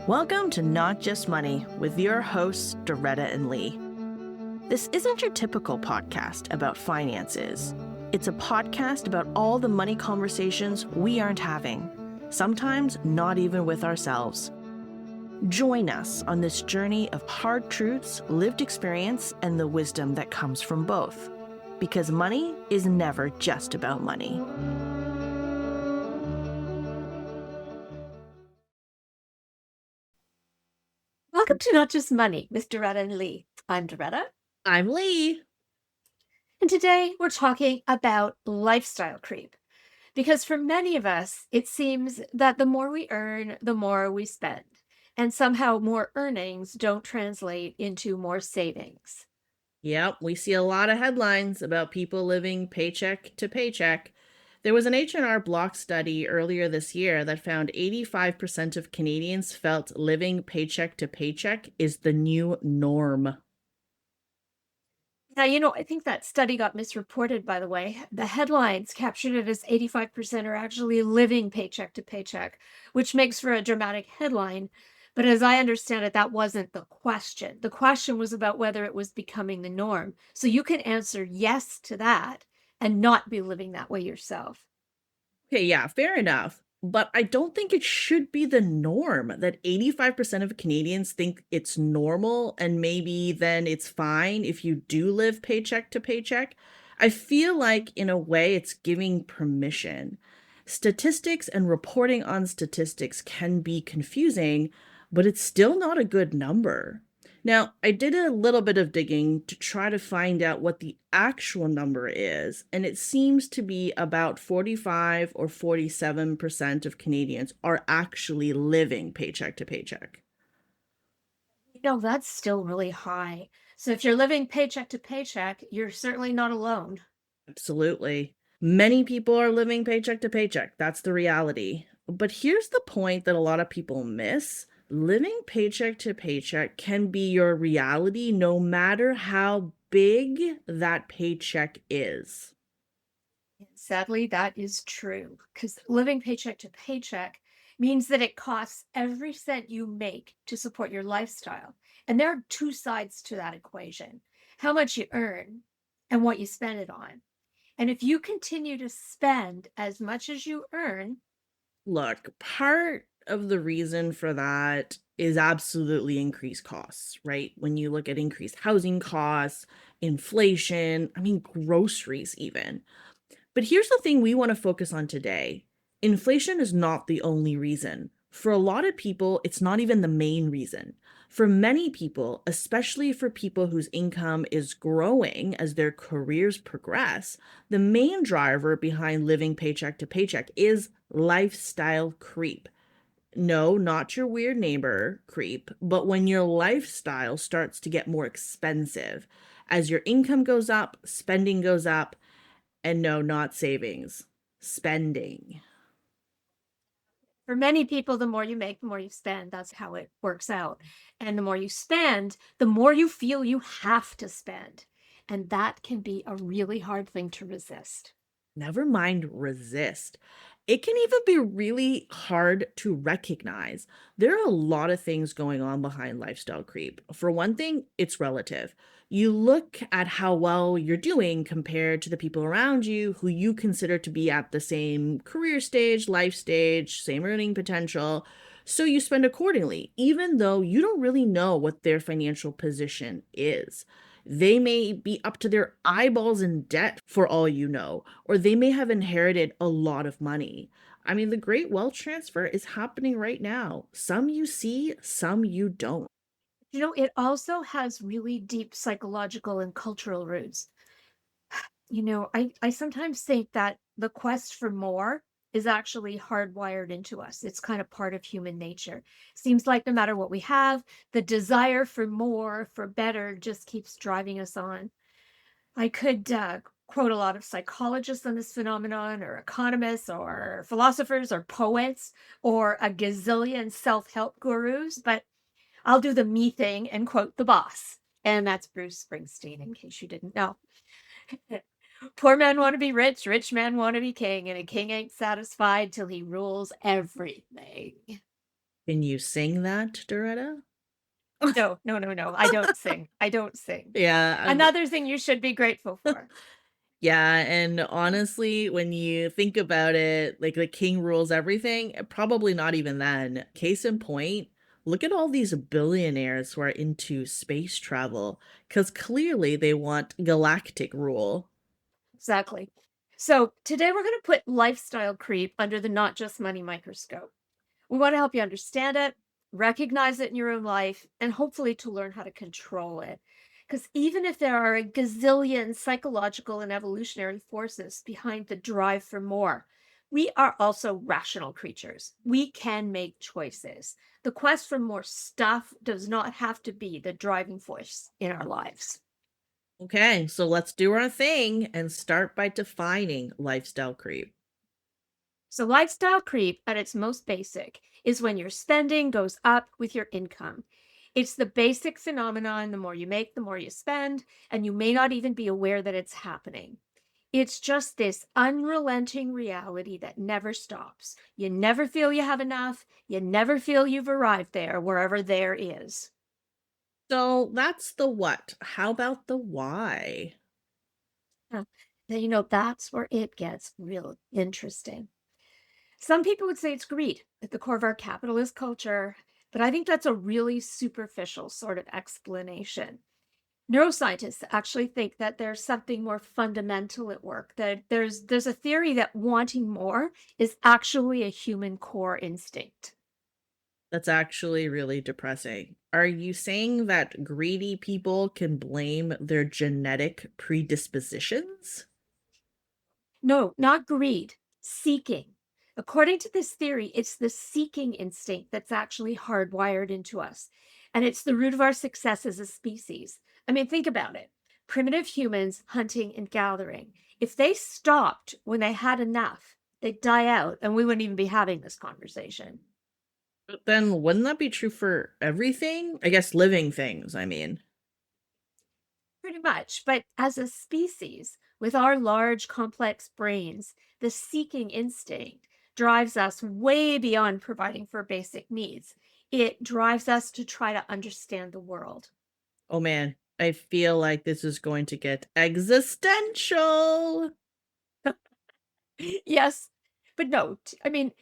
Welcome to Not Just Money with your hosts, Doretta and Li. This isn't your typical podcast about finances. It's a podcast about all the money conversations we aren't having, sometimes not even with ourselves. Join us on this journey of hard truths, lived experience, and the wisdom that comes from both. Because money is never just about money. Welcome to Not Just Money with Doretta and Li. I'm Doretta, I'm Li. and today we're talking about lifestyle creep. Because for many of us, it seems that the more we earn, the more we spend. And somehow more earnings don't translate into more savings. Yep, we see a lot of headlines about people living paycheck to paycheck. There was an H&R Block study earlier this year that found 85% of Canadians felt living paycheck to paycheck is the new norm. Now, I think that study got misreported, by the way. The headlines captured it as 85% are actually living paycheck to paycheck, which makes for a dramatic headline. But as I understand it, that wasn't the question. The question was about whether it was becoming the norm. So you can answer yes to that and not be living that way yourself. Okay, yeah, fair enough. But I don't think it should be the norm that 85% of Canadians think it's normal and maybe then it's fine if you do live paycheck to paycheck. I feel like, in a way, it's giving permission. Statistics and reporting on statistics can be confusing, but it's still not a good number. Now, I did a little bit of digging to try to find out what the actual number is, and it seems to be about 45 or 47% of Canadians are actually living paycheck to paycheck. That's still really high. So if you're living paycheck to paycheck, you're certainly not alone. Absolutely. Many people are living paycheck to paycheck. That's the reality. But here's the point that a lot of people miss. Living paycheck to paycheck can be your reality no matter how big that paycheck is. Sadly, that is true because living paycheck to paycheck means that it costs every cent you make to support your lifestyle. And there are two sides to that equation: how much you earn and what you spend it on. And if you continue to spend as much as you earn, Look, part of the reason for that is absolutely increased costs, right? When you look at increased housing costs, inflation, groceries even. But here's the thing we want to focus on today. Inflation is not the only reason. For a lot of people, it's not even the main reason. For many people, especially for people whose income is growing as their careers progress, the main driver behind living paycheck to paycheck is lifestyle creep. No, not your weird neighbor creep, but when your lifestyle starts to get more expensive. As your income goes up, spending goes up, and no, not savings, spending. for many people, the more you make, the more you spend. That's how it works out. And the more you spend, the more you feel you have to spend. And that can be a really hard thing to resist. Never mind resist. It can even be really hard to recognize. There are a lot of things going on behind lifestyle creep. For one thing, it's relative. You look at how well you're doing compared to the people around you who you consider to be at the same career stage, life stage, same earning potential. So you spend accordingly, even though you don't really know what their financial position is. They may be up to their eyeballs in debt for all you know, or they may have inherited a lot of money. The great wealth transfer is happening right now. Some you see, some you don't. It also has really deep psychological and cultural roots. I sometimes think that the quest for more is actually hardwired into us. It's kind of part of human nature. Seems like no matter what we have, the desire for more, for better, just keeps driving us on. I could quote a lot of psychologists on this phenomenon, or economists, or philosophers, or poets, or a gazillion self help gurus, but I'll do the me thing and quote the boss. And that's Bruce Springsteen, in case you didn't know. Poor men want to be rich, rich men want to be king, and a king ain't satisfied till he rules everything. Can you sing that, Doretta? No, no, no, no, I don't sing. I don't sing. Yeah, Another thing you should be grateful for. yeah, and honestly, when you think about it, like the king rules everything, probably not even then. Case in point, look at all these billionaires who are into space travel, because clearly they want galactic rule. Exactly. So today we're going to put lifestyle creep under the not just money microscope. We want to help you understand it, recognize it in your own life, and hopefully to learn how to control it. Because even if there are a gazillion psychological and evolutionary forces behind the drive for more, we are also rational creatures. We can make choices. The quest for more stuff does not have to be the driving force in our lives. Okay, so let's do our thing and start by defining lifestyle creep. So, lifestyle creep at its most basic is when your spending goes up with your income. It's the basic phenomenon. The more you make, the more you spend, and you may not even be aware that it's happening. It's just this unrelenting reality that never stops. You never feel you have enough. You never feel you've arrived there, wherever there is. So that's the what. How about the why? Huh. Now, that's where it gets real interesting. Some people would say it's greed at the core of our capitalist culture, but I think that's a really superficial sort of explanation. Neuroscientists actually think that there's something more fundamental at work, that there's a theory that wanting more is actually a human core instinct. That's actually really depressing. Are you saying that greedy people can blame their genetic predispositions? No, not greed, seeking. According to this theory, it's the seeking instinct that's actually hardwired into us. And it's the root of our success as a species. I mean, think about it. Primitive humans hunting and gathering. If they stopped when they had enough, they'd die out and we wouldn't even be having this conversation. But then wouldn't that be true for everything? I guess living things, I mean. Pretty much. But as a species, with our large, complex brains, the seeking instinct drives us way beyond providing for basic needs. It drives us to try to understand the world. Oh man, I feel like this is going to get existential. Yes, but no, I mean,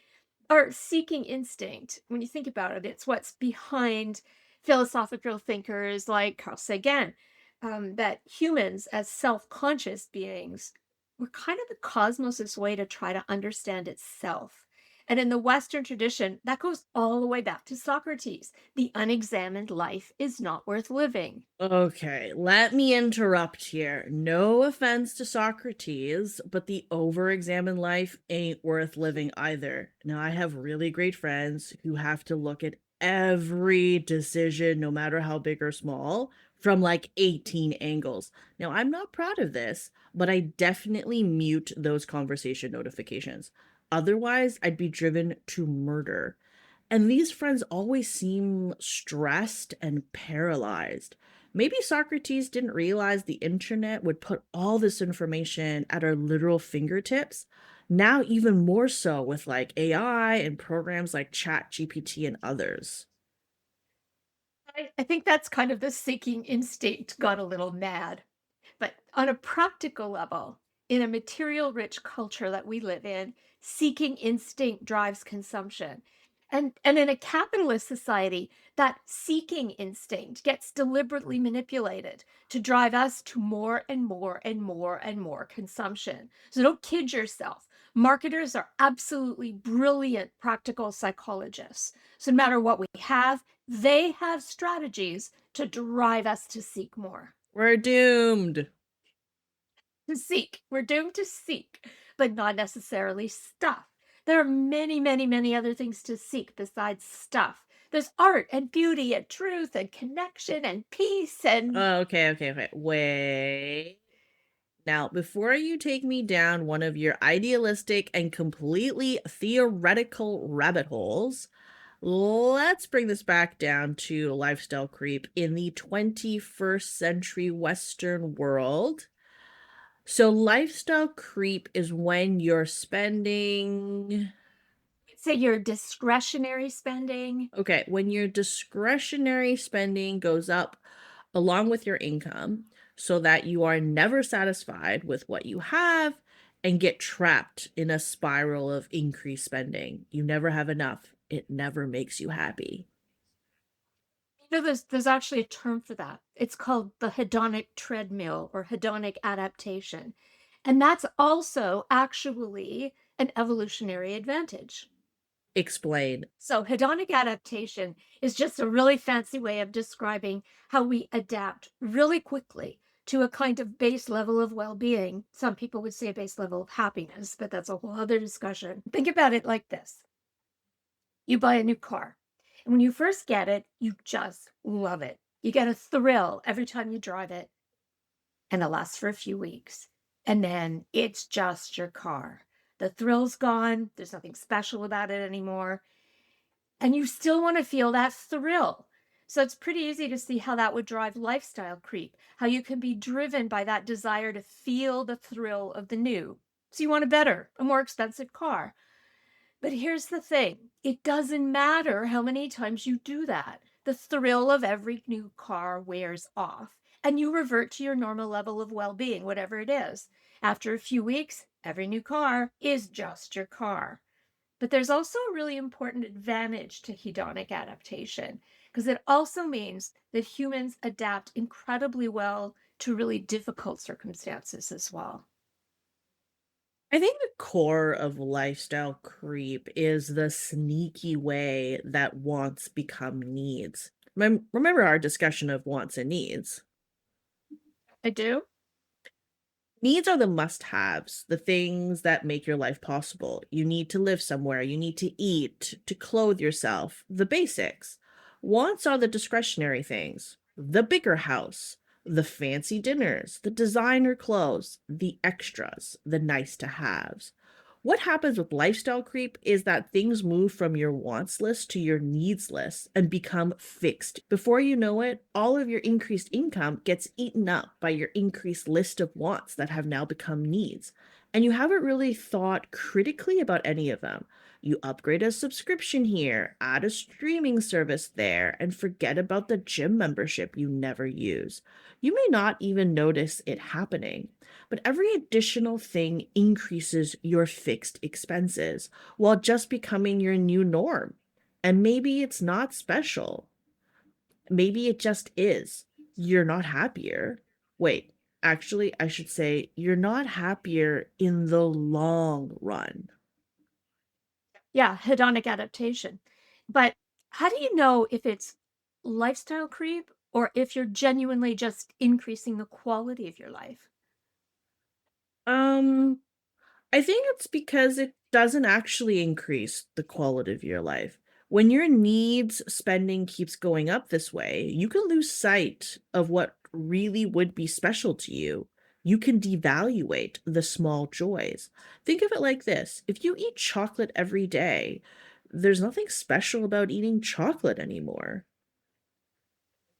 our seeking instinct, when you think about it, it's what's behind philosophical thinkers like Carl Sagan, that humans, as self conscious beings, were kind of the cosmos's way to try to understand itself. And in the Western tradition, that goes all the way back to Socrates. The unexamined life is not worth living. Okay, let me interrupt here. No offense to Socrates, but the over-examined life ain't worth living either. Now, I have really great friends who have to look at every decision, no matter how big or small, from like 18 angles. Now, I'm not proud of this, but I definitely mute those conversation notifications. Otherwise, I'd be driven to murder. And these friends always seem stressed and paralyzed. Maybe Socrates didn't realize the internet would put all this information at our literal fingertips. Now, even more so with like AI and programs like ChatGPT and others. I think that's kind of the seeking instinct got a little mad. But on a practical level, in a material rich culture that we live in, seeking instinct drives consumption. And in a capitalist society, that seeking instinct gets deliberately manipulated to drive us to more and more and more and more consumption. So don't kid yourself. Marketers are absolutely brilliant practical psychologists. So no matter what we have, they have strategies to drive us to seek more. We're doomed. To seek. We're doomed to seek, but not necessarily stuff. There are many, many, many other things to seek besides stuff. There's art and beauty and truth and connection and peace and Oh, okay. Wait. Now, before you take me down one of your idealistic and completely theoretical rabbit holes, let's bring this back down to lifestyle creep in the 21st century Western world. So, lifestyle creep is when you're spending. Say your discretionary spending. Okay, when your discretionary spending goes up along with your income so that you are never satisfied with what you have and get trapped in a spiral of increased spending. You never have enough. It never makes you happy. There's actually a term for that. It's called the hedonic treadmill or hedonic adaptation. And that's also actually an evolutionary advantage. Explain. So, hedonic adaptation is just a really fancy way of describing how we adapt really quickly to a kind of base level of well being. Some people would say a base level of happiness, but that's a whole other discussion. Think about it like this: you buy a new car, and when you first get it, you just love it. You get a thrill every time you drive it, and it lasts for a few weeks. And then it's just your car. The thrill's gone, there's nothing special about it anymore, and you still want to feel that thrill. So it's pretty easy to see how that would drive lifestyle creep, how you can be driven by that desire to feel the thrill of the new. So you want a better, a more expensive car. But here's the thing, it doesn't matter how many times you do that. The thrill of every new car wears off, and you revert to your normal level of well being, whatever it is. After a few weeks, every new car is just your car. But there's also a really important advantage to hedonic adaptation because it also means that humans adapt incredibly well to really difficult circumstances as well. I think the core of lifestyle creep is the sneaky way that wants become needs. Remember our discussion of wants and needs. I do. Needs are the must-haves, the things that make your life possible. You need to live somewhere, you need to eat, to clothe yourself, the basics. Wants are the discretionary things, the bigger house, the fancy dinners, the designer clothes, the extras, the nice to haves. What happens with lifestyle creep is that things move from your wants list to your needs list and become fixed. Before you know it, all of your increased income gets eaten up by your increased list of wants that have now become needs. And you haven't really thought critically about any of them. You upgrade a subscription here, add a streaming service there, and forget about the gym membership you never use. You may not even notice it happening, but every additional thing increases your fixed expenses while just becoming your new norm. And maybe it's not special. Maybe it just is. You're not happier. Wait, actually, I should say you're not happier in the long run. Yeah, hedonic adaptation. But how do you know if it's lifestyle creep or if you're genuinely just increasing the quality of your life? Um, I think it's because it doesn't actually increase the quality of your life. When your needs spending keeps going up this way, you can lose sight of what really would be special to you. You can devaluate the small joys. Think of it like this: if you eat chocolate every day, there's nothing special about eating chocolate anymore.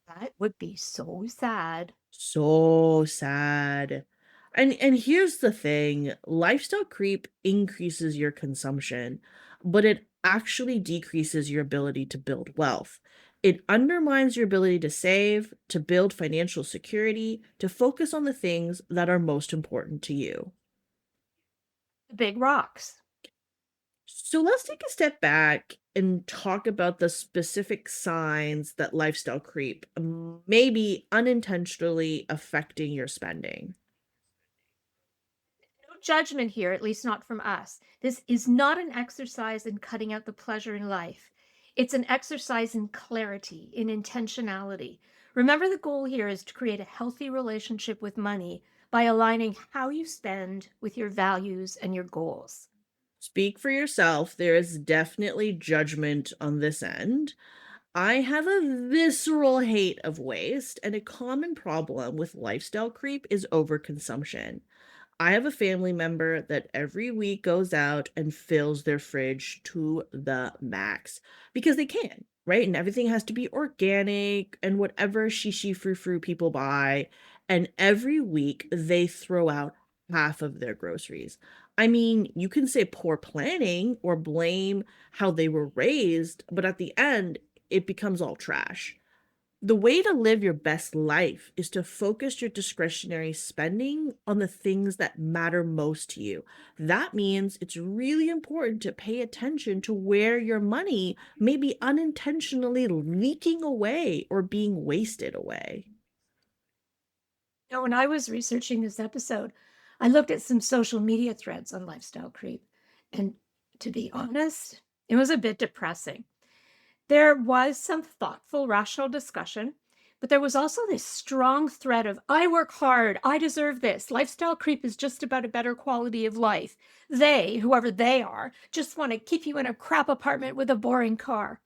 That would be so sad. So sad. And here's the thing, lifestyle creep increases your consumption, but it actually decreases your ability to build wealth. It undermines your ability to save, to build financial security, to focus on the things that are most important to you. The big rocks. So let's take a step back and talk about the specific signs that lifestyle creep may be unintentionally affecting your spending. No judgment here, at least not from us. This is not an exercise in cutting out the pleasure in life. It's an exercise in clarity, in intentionality. Remember, the goal here is to create a healthy relationship with money by aligning how you spend with your values and your goals. Speak for yourself. There is definitely judgment on this end. I have a visceral hate of waste, and a common problem with lifestyle creep is overconsumption. I have a family member that every week goes out and fills their fridge to the max because they can, right? And everything has to be organic and whatever shishi frou frou people buy. And every week they throw out half of their groceries. I mean, you can say poor planning or blame how they were raised, but at the end, it becomes all trash. The way to live your best life is to focus your discretionary spending on the things that matter most to you. That means it's really important to pay attention to where your money may be unintentionally leaking away or being wasted away. When I was researching this episode, I looked at some social media threads on lifestyle creep. And to be honest, it was a bit depressing. There was some thoughtful, rational discussion, but there was also this strong thread of, I work hard, I deserve this. Lifestyle creep is just about a better quality of life. They, whoever they are, just want to keep you in a crap apartment with a boring car.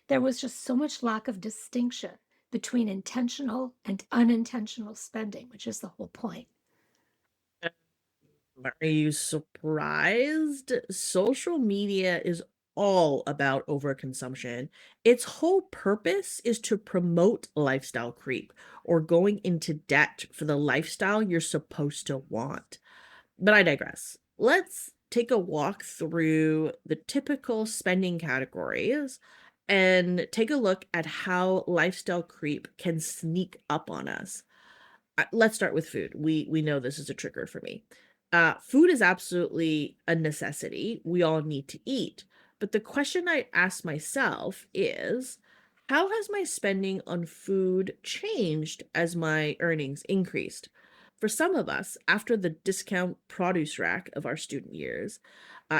There was just so much lack of distinction between intentional and unintentional spending, which is the whole point. Are you surprised? Social media is all about overconsumption. Its whole purpose is to promote lifestyle creep or going into debt for the lifestyle you're supposed to want. But I digress. Let's take a walk through the typical spending categories and take a look at how lifestyle creep can sneak up on us. Let's start with food. We know this is a trigger for me. Food is absolutely a necessity. We all need to eat. But the question I ask myself is, how has my spending on food changed as my earnings increased? For some of us, after the discount produce rack of our student years,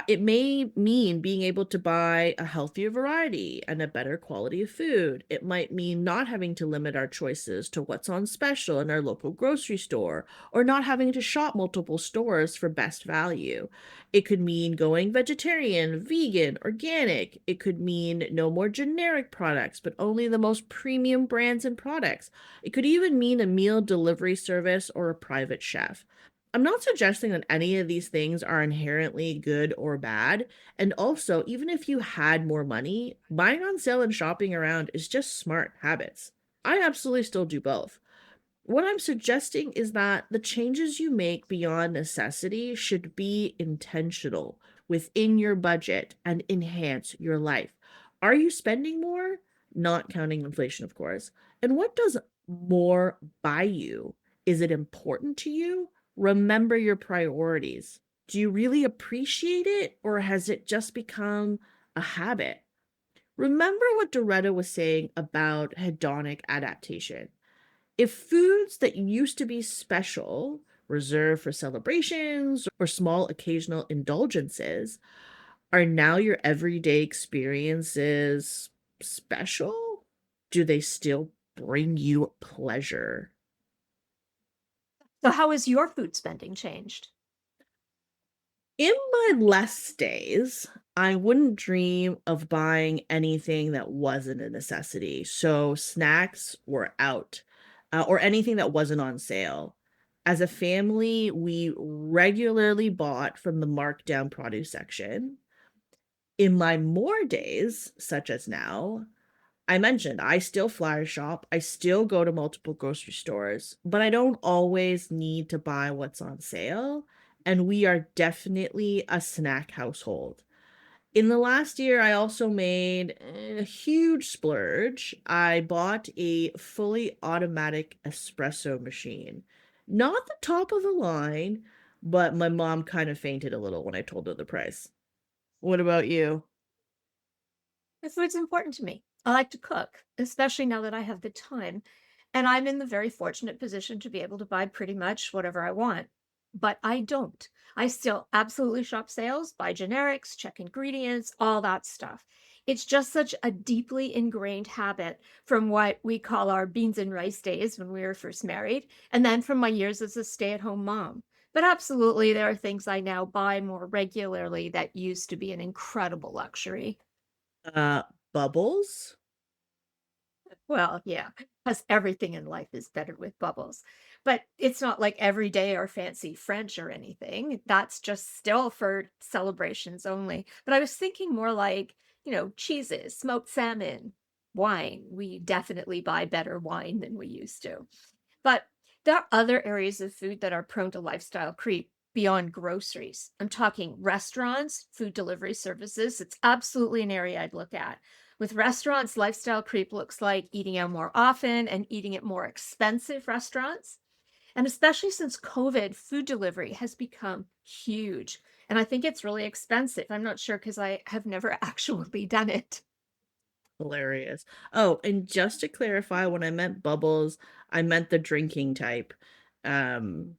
it may mean being able to buy a healthier variety and a better quality of food. It might mean not having to limit our choices to what's on special in our local grocery store or not having to shop multiple stores for best value. It could mean going vegetarian, vegan, organic. It could mean no more generic products, but only the most premium brands and products. It could even mean a meal delivery service or a private chef. I'm not suggesting that any of these things are inherently good or bad. And also, even if you had more money, buying on sale and shopping around is just smart habits. I absolutely still do both. What I'm suggesting is that the changes you make beyond necessity should be intentional within your budget and enhance your life. Are you spending more? Not counting inflation, of course. And what does more buy you? Is it important to you? Remember your priorities. Do you really appreciate it, or has it just become a habit? Remember what Doretta was saying about hedonic adaptation. If foods that used to be special, reserved for celebrations or small occasional indulgences, are now your everyday experiences special, do they still bring you pleasure? So, how has your food spending changed? In my less days, I wouldn't dream of buying anything that wasn't a necessity. So snacks were out, or anything that wasn't on sale. As a family, we regularly bought from the markdown produce section. In my more days, such as now, I mentioned I still flyer shop, I still go to multiple grocery stores, but I don't always need to buy what's on sale, and we are definitely a snack household. In the last year, I also made a huge splurge. I bought a fully automatic espresso machine. Not the top of the line, but my mom kind of fainted a little when I told her the price. What about you? The food's important to me. I like to cook, especially now that I have the time. And I'm in the very fortunate position to be able to buy pretty much whatever I want. But I don't. I still absolutely shop sales, buy generics, check ingredients, all that stuff. It's just such a deeply ingrained habit from what we call our beans and rice days when we were first married, and then from my years as a stay at home mom. But absolutely, there are things I now buy more regularly that used to be an incredible luxury. Uh, Bubbles? Well, yeah, because everything in life is better with bubbles. But it's not like everyday or fancy French or anything. That's just still for celebrations only. But I was thinking more like, cheeses, smoked salmon, wine. We definitely buy better wine than we used to. But there are other areas of food that are prone to lifestyle creep. beyond groceries. I'm talking restaurants, food delivery services. It's absolutely an area I'd look at. With restaurants, lifestyle creep looks like eating out more often and eating at more expensive restaurants. And especially since COVID, food delivery has become huge. And I think it's really expensive. I'm not sure because I have never actually done it. Hilarious. Oh, and just to clarify, when I meant bubbles, I meant the drinking type. Um,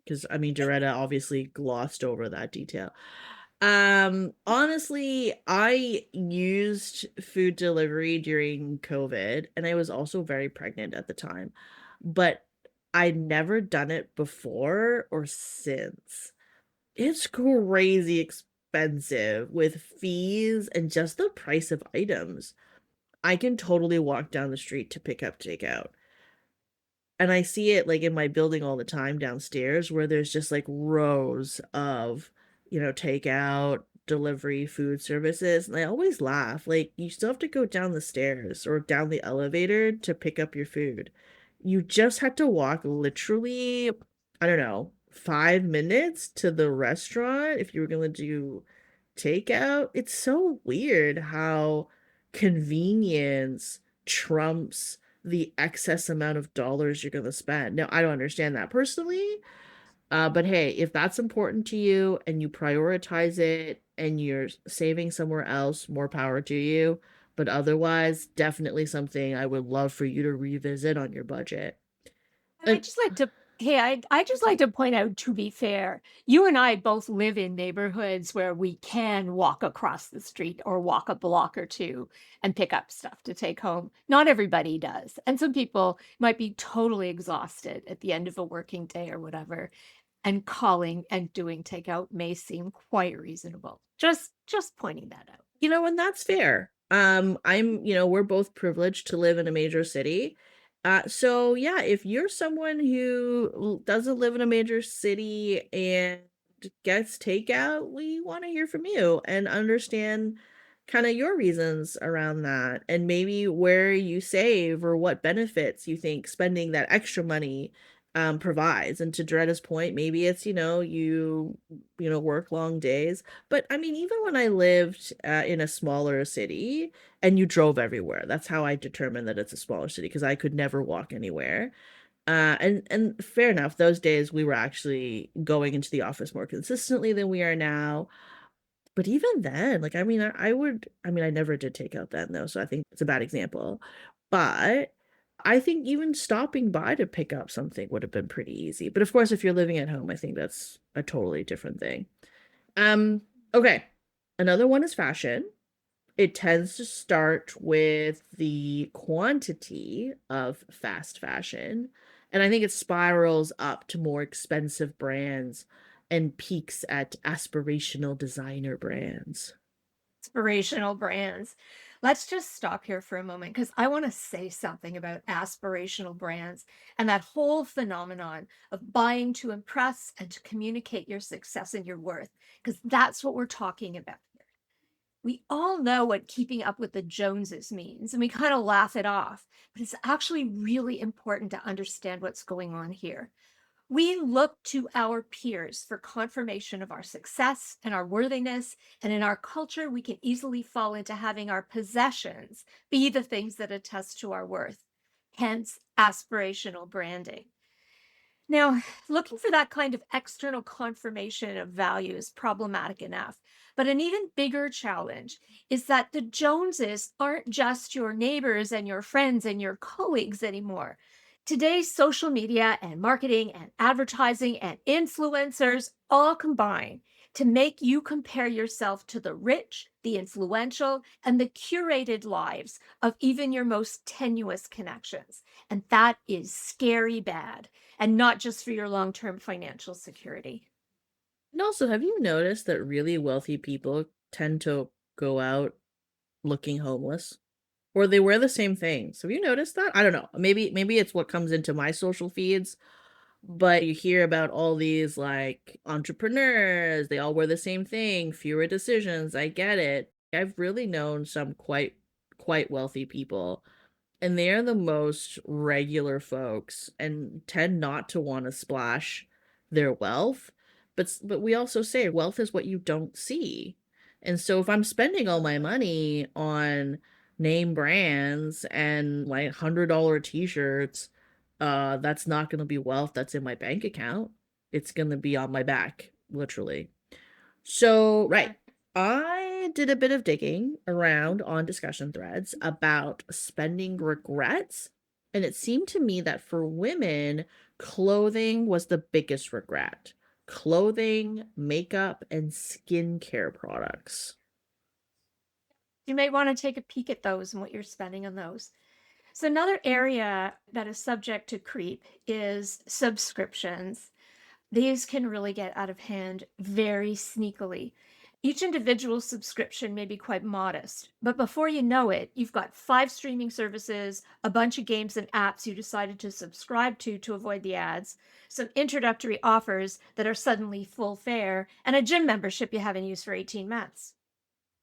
because I mean, Doretta obviously glossed over that detail. Honestly, I used food delivery during COVID, and I was also very pregnant at the time, but I'd never done it before or since. It's crazy expensive with fees and just the price of items. I can totally walk down the street to pick up takeout. And I see it like in my building all the time downstairs where there's just like rows of, takeout, delivery, food services. And I always laugh. Like, you still have to go down the stairs or down the elevator to pick up your food. You just had to walk literally, I don't know, 5 minutes to the restaurant if you were going to do takeout. It's so weird how convenience trumps the excess amount of dollars you're going to spend. Now, I don't understand that personally, but hey, if that's important to you and you prioritize it and you're saving somewhere else, more power to you. But otherwise, definitely something I would love for you to revisit on your budget. And I And just like to Hey, I just like to point out, to be fair, you and I both live in neighborhoods where we can walk across the street or walk a block or two and pick up stuff to take home. Not everybody does. And some people might be totally exhausted at the end of a working day or whatever, and calling and doing takeout may seem quite reasonable. Just pointing that out. and that's fair. We're both privileged to live in a major city. So yeah, if you're someone who doesn't live in a major city and gets takeout, we want to hear from you and understand kind of your reasons around that and maybe where you save or what benefits you think spending that extra money provides. And to Dretta's point, maybe it's, work long days, but I mean, even when I lived in a smaller city and you drove everywhere, that's how I determined that it's a smaller city because I could never walk anywhere. And fair enough, those days we were actually going into the office more consistently than we are now. But even then, like, I mean, I never did takeout then though, so I think it's a bad example. But I think even stopping by to pick up something would have been pretty easy. But of course, if you're living at home, I think that's a totally different thing. Um, okay. Another one is fashion. It tends to start with the quantity of fast fashion, and I think it spirals up to more expensive brands and peaks at aspirational designer brands. Aspirational brands. Let's just stop here for a moment because I want to say something about aspirational brands and that whole phenomenon of buying to impress and to communicate your success and your worth, because that's what we're talking about here. We all know what keeping up with the Joneses means, and we kind of laugh it off, but it's actually really important to understand what's going on here. We look to our peers for confirmation of our success and our worthiness. And in our culture, we can easily fall into having our possessions be the things that attest to our worth, hence aspirational branding. Now, looking for that kind of external confirmation of value is problematic enough. But an even bigger challenge is that the Joneses aren't just your neighbors and your friends and your colleagues anymore. Today's social media and marketing and advertising and influencers all combine to make you compare yourself to the rich, the influential, and the curated lives of even your most tenuous connections. And that is scary bad, and not just for your long-term financial security. And also, have you noticed that really wealthy people tend to go out looking homeless? Or they wear the same things. Have you noticed that? I don't know. Maybe it's what comes into my social feeds, but you hear about all these like entrepreneurs, they all wear the same thing, fewer decisions. I get it. I've really known some quite wealthy people, and they're the most regular folks and tend not to want to splash their wealth, but we also say wealth is what you don't see. And so if I'm spending all my money on name brands and like $100 t-shirts, that's not going to be wealth that's in my bank account. It's going to be on my back, literally. So, right. Yeah. I did a bit of digging around on discussion threads about spending regrets. And it seemed to me that for women, clothing was the biggest regret. Clothing, makeup, and skincare products. You may want to take a peek at those and what you're spending on those. So, another area that is subject to creep is subscriptions. These can really get out of hand very sneakily. Each individual subscription may be quite modest, but before you know it, you've got 5 streaming services, a bunch of games and apps you decided to subscribe to avoid the ads, some introductory offers that are suddenly full fare, and a gym membership you haven't used for 18 months.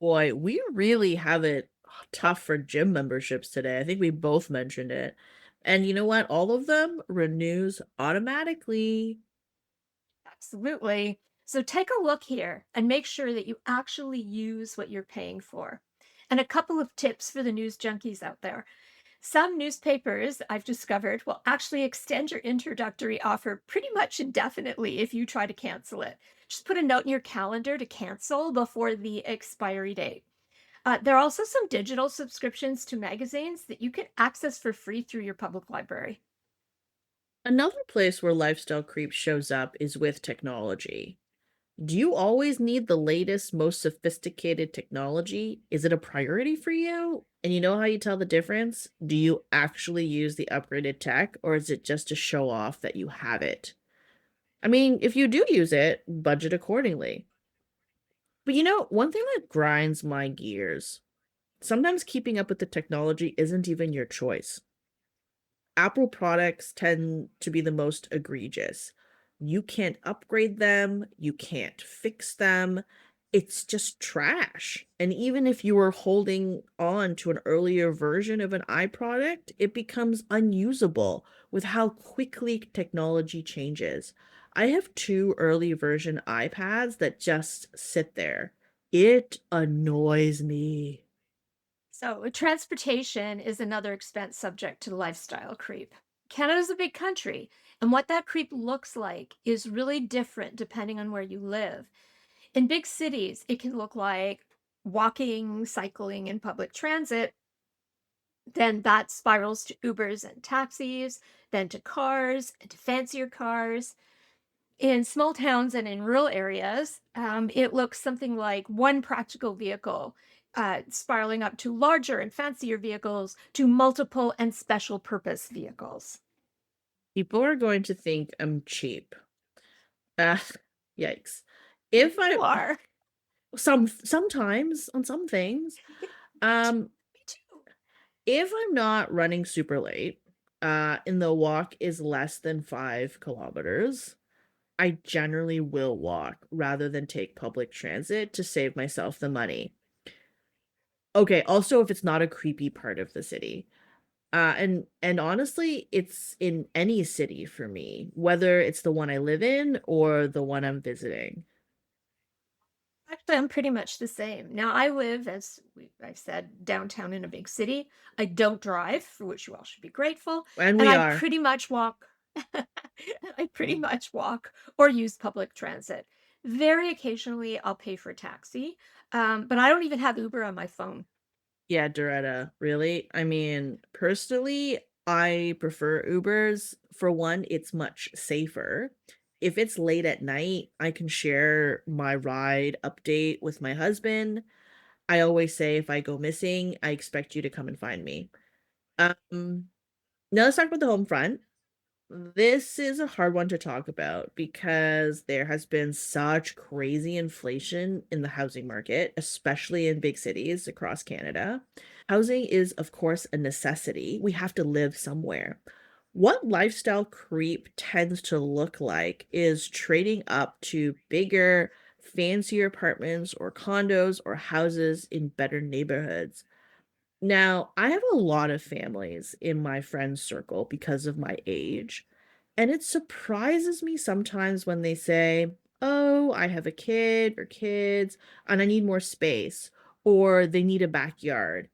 Boy, we really have it tough for gym memberships today. I think we both mentioned it. And you know what? All of them renews automatically. Absolutely. So take a look here and make sure that you actually use what you're paying for. And a couple of tips for the news junkies out there. Some newspapers I've discovered will actually extend your introductory offer pretty much indefinitely if you try to cancel it. Just put a note in your calendar to cancel before the expiry date. There are also some digital subscriptions to magazines that you can access for free through your public library. Another place where lifestyle creep shows up is with technology. Do you always need the latest, most sophisticated technology? Is it a priority for you? And you know how you tell the difference? Do you actually use the upgraded tech, or is it just to show off that you have it? I mean, if you do use it, budget accordingly. But one thing that grinds my gears, sometimes keeping up with the technology isn't even your choice. Apple products tend to be the most egregious. You can't upgrade them, you can't fix them. It's just trash. And even if you were holding on to an earlier version of an iProduct, it becomes unusable with how quickly technology changes. I have 2 early version iPads that just sit there. It annoys me. So, transportation is another expense subject to lifestyle creep. Canada's a big country, and what that creep looks like is really different depending on where you live. In big cities, it can look like walking, cycling, and public transit. Then that spirals to Ubers and taxis, then to cars, and to fancier cars. In small towns and in rural areas, it looks something like one practical vehicle spiraling up to larger and fancier vehicles to multiple and special purpose vehicles. People are going to think I'm cheap. Ah, yikes. If Maybe you I are. sometimes on some things, Me too. um, Me too. if I'm not running super late, and the walk is less than 5 kilometers, I generally will walk rather than take public transit to save myself the money. Okay, also if it's not a creepy part of the city. And honestly, it's in any city for me, whether it's the one I live in or the one I'm visiting. Actually, I'm pretty much the same. Now, I live, I've said, downtown in a big city. I don't drive, for which you all should be grateful. And And we I are. pretty much walk. I pretty much walk or use public transit. Very occasionally, I'll pay for a taxi, but I don't even have Uber on my phone. Yeah, Doretta, really? I mean, personally, I prefer Ubers. For one, it's much safer. If it's late at night, I can share my ride update with my husband. I always say if I go missing, I expect you to come and find me. Um, Now let's talk about the home front. This is a hard one to talk about because there has been such crazy inflation in the housing market, especially in big cities across Canada. Housing is, of course, a necessity. We have to live somewhere. What lifestyle creep tends to look like is trading up to bigger, fancier apartments or condos or houses in better neighborhoods. Now, I have a lot of families in my friend circle because of my age. And it surprises me sometimes when they say, "Oh, I have a kid or kids and I need more space," or they need a backyard.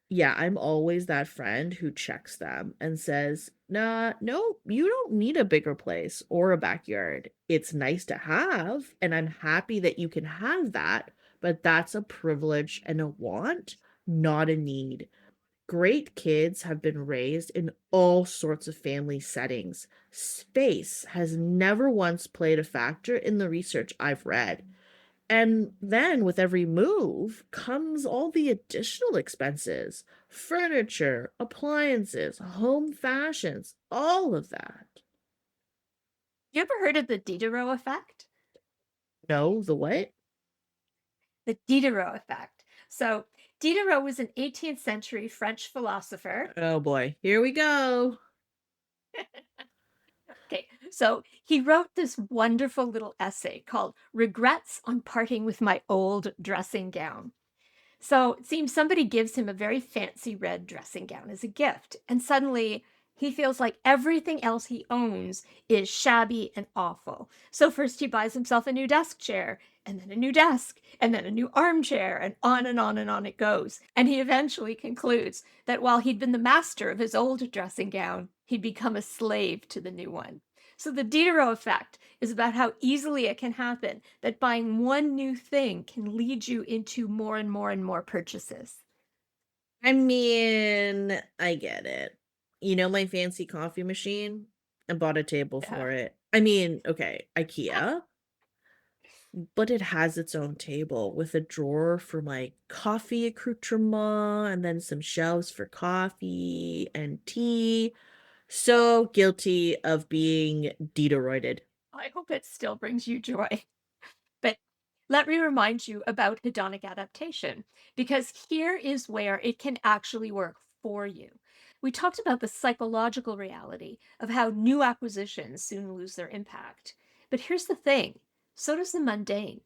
Yeah, I'm always that friend who checks them and says, "Nah, no, you don't need a bigger place or a backyard. It's nice to have, and I'm happy that you can have that, but that's a privilege and a want, not a need." Great kids have been raised in all sorts of family settings. Space has never once played a factor in the research I've read. And then with every move comes all the additional expenses: furniture, appliances, home fashions, all of that. You ever heard of the Diderot effect? No, the what? The Diderot effect. So, Diderot was an 18th century French philosopher. Oh boy, here we go. Okay, so he wrote this wonderful little essay called Regrets on Parting with My Old Dressing Gown. So it seems somebody gives him a very fancy red dressing gown as a gift, and suddenly he feels like everything else he owns is shabby and awful. So first he buys himself a new desk chair, and then a new desk, and then a new armchair, and on and on and on it goes. And he eventually concludes that while he'd been the master of his old dressing gown, he'd become a slave to the new one. So the Diderot effect is about how easily it can happen that buying one new thing can lead you into more and more and more purchases. I mean, I get it. You know my fancy coffee machine? I bought a table Yeah. for it. I mean, okay, IKEA, but it has its own table with a drawer for my coffee accoutrement and then some shelves for coffee and tea. So guilty of being Dideroided. I hope it still brings you joy. But let me remind you about hedonic adaptation, because here is where it can actually work for you. We talked about the psychological reality of how new acquisitions soon lose their impact. But here's the thing, so does the mundane.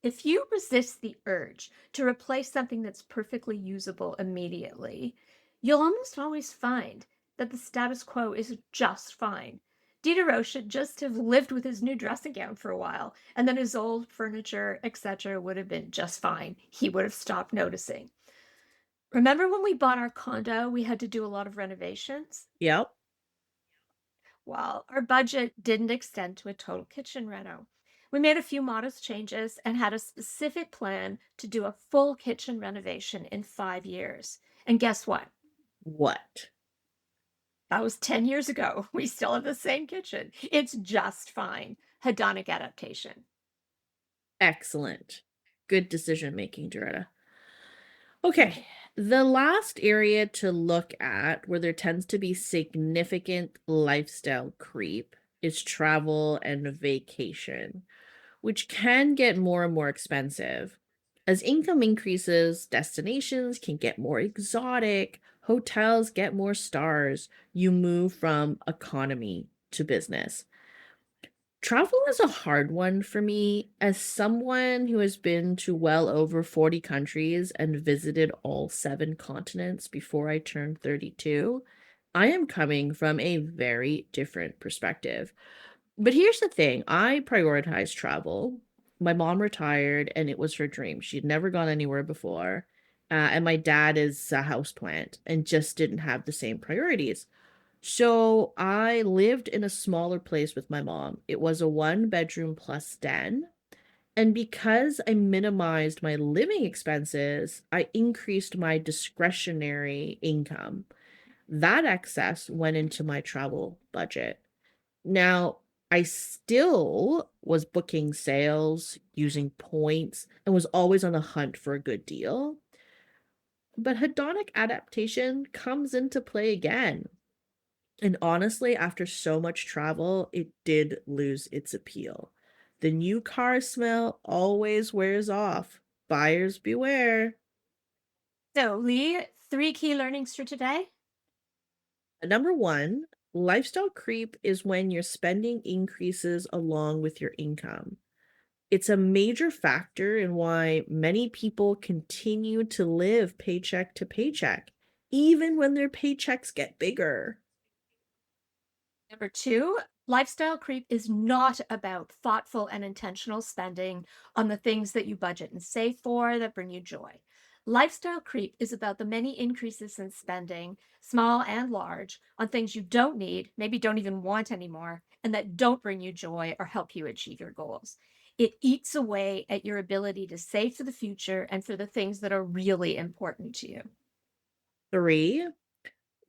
If you resist the urge to replace something that's perfectly usable immediately, you'll almost always find that the status quo is just fine. Diderot should just have lived with his new dressing gown for a while, and then his old furniture, etc., would have been just fine. He would have stopped noticing. Remember when we bought our condo, we had to do a lot of renovations? Yep. Well, our budget didn't extend to a total kitchen reno. We made a few modest changes and had a specific plan to do a full kitchen renovation in 5 years. And guess what? What? That was 10 years ago. We still have the same kitchen. It's just fine. Hedonic adaptation. Excellent. Good decision making, Doretta. Okay. The last area to look at where there tends to be significant lifestyle creep is travel and vacation, which can get more and more expensive. As income increases, destinations can get more exotic, hotels get more stars. You move from economy to business. Travel is a hard one for me as someone who has been to well over 40 countries and visited all 7 continents before I turned 32. I am coming from a very different perspective. But here's the thing, I prioritize travel. My mom retired and it was her dream. She'd never gone anywhere before. And my dad is a houseplant and just didn't have the same priorities. So I lived in a smaller place with my mom. It was a 1 bedroom plus den. And because I minimized my living expenses, I increased my discretionary income. That excess went into my travel budget. Now, I still was booking sales, using points, and was always on the hunt for a good deal. But hedonic adaptation comes into play again. And honestly, after so much travel, it did lose its appeal. The new car smell always wears off. Buyers beware. So, Lee, 3 key learnings for today. Number one, lifestyle creep is when your spending increases along with your income. It's a major factor in why many people continue to live paycheck to paycheck, even when their paychecks get bigger. Number two, lifestyle creep is not about thoughtful and intentional spending on the things that you budget and save for that bring you joy. Lifestyle creep is about the many increases in spending, small and large, on things you don't need, maybe don't even want anymore, and that don't bring you joy or help you achieve your goals. It eats away at your ability to save for the future and for the things that are really important to you. 3,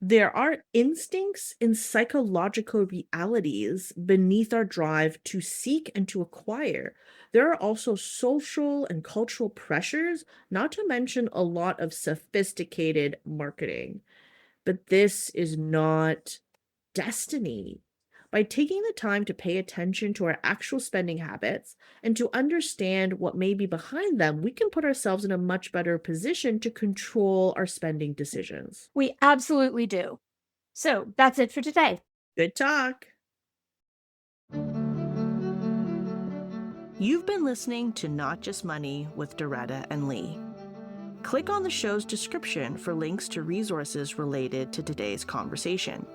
there are instincts and psychological realities beneath our drive to seek and to acquire. There are also social and cultural pressures, not to mention a lot of sophisticated marketing. But this is not destiny. By taking the time to pay attention to our actual spending habits and to understand what may be behind them, we can put ourselves in a much better position to control our spending decisions. We absolutely do. So that's it for today. Good talk. You've been listening to Not Just Money with Doretta and Li. Click on the show's description for links to resources related to today's conversation.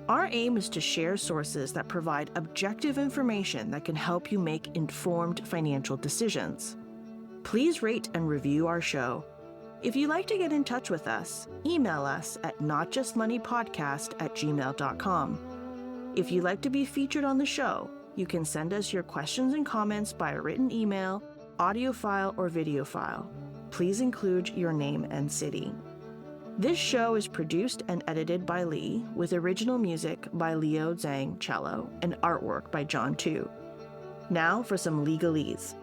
Our aim is to share sources that provide objective information that can help you make informed financial decisions. Please rate and review our show. If you'd like to get in touch with us, email us at notjustmoneypodcast@gmail.com. If you'd like to be featured on the show, you can send us your questions and comments by a written email, audio file, or video file. Please include your name and city. This show is produced and edited by Lee, with original music by Leo Zhang cello and artwork by John Tu. Now for some legalese.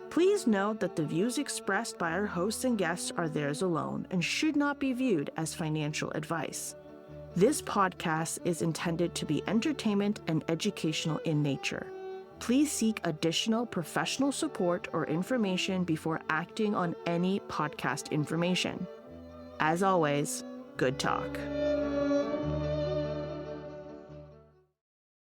Please note that the views expressed by our hosts and guests are theirs alone and should not be viewed as financial advice. This podcast is intended to be entertainment and educational in nature. Please seek additional professional support or information before acting on any podcast information. As always, good talk.